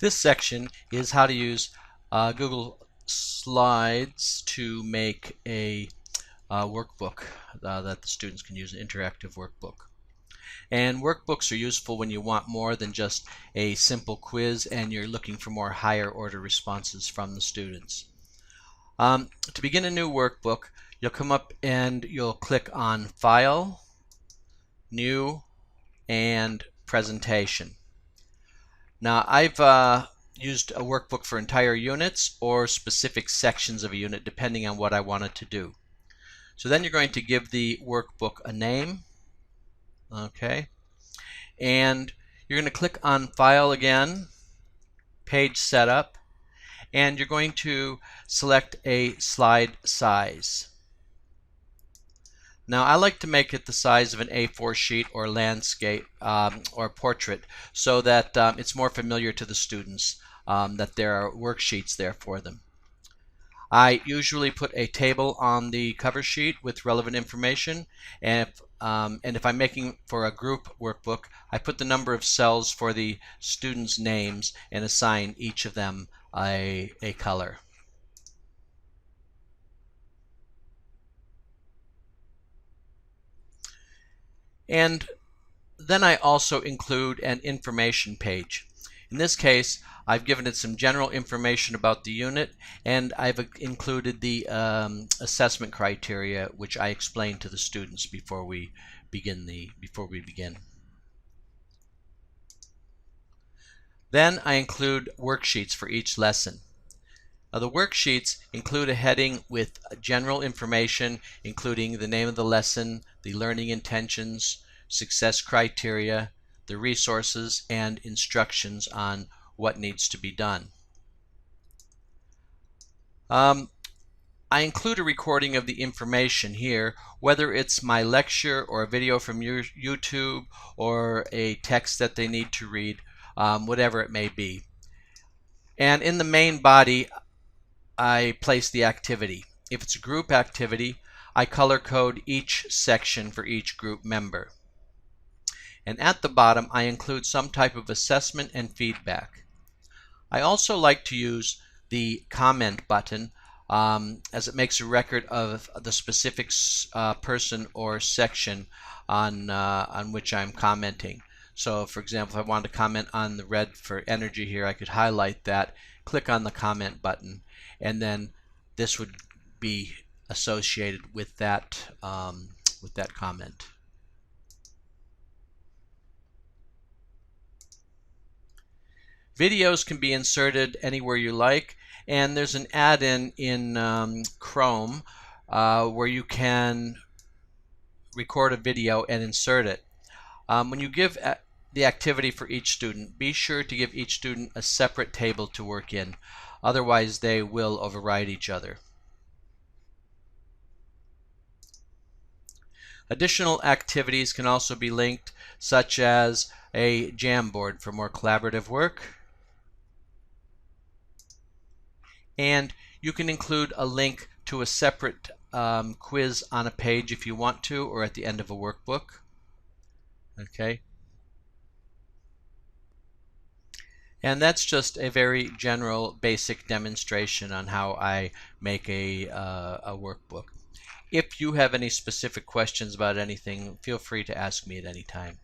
This section is how to use Google Slides to make a workbook that the students can use, an interactive workbook. And workbooks are useful when you want more than just a simple quiz and you're looking for more higher order responses from the students. To begin a new workbook, you'll come up and you'll click on File, New, and Presentation. Now I've used a workbook for entire units or specific sections of a unit depending on what I wanted to do. So then you're going to give the workbook a name, okay, and you're going to click on File again, Page Setup, and you're going to select a slide size. Now I like to make it the size of an A4 sheet or landscape or portrait so that it's more familiar to the students, that there are worksheets there for them. I usually put a table on the cover sheet with relevant information, and if I'm making for a group workbook, I put the number of cells for the students' names and assign each of them a color. And then I also include an information page. In this case, I've given it some general information about the unit, and I've included the assessment criteria, which I explain to the students before we begin. Then I include worksheets for each lesson. Now, the worksheets include a heading with general information, including the name of the lesson, the learning intentions, success criteria, the resources, and instructions on what needs to be done. I include a recording of the information here, whether it's my lecture or a video from YouTube or a text that they need to read, whatever it may be. And in the main body, I place the activity. If it's a group activity, I color code each section for each group member. And at the bottom, I include some type of assessment and feedback. I also like to use the comment button as it makes a record of the specific person or section on which I'm commenting. So for example, if I wanted to comment on the red for energy here, I could highlight that, click on the comment button, and then this would be associated with that comment. Videos can be inserted anywhere you like, and there's an add-in in Chrome where you can record a video and insert it. When you give the activity for each student, be sure to give each student a separate table to work in. Otherwise, they will override each other. Additional activities can also be linked, such as a Jamboard for more collaborative work. And you can include a link to a separate quiz on a page if you want to, or at the end of a workbook. Okay. And that's just a very general basic demonstration on how I make a workbook. If you have any specific questions about anything, feel free to ask me at any time.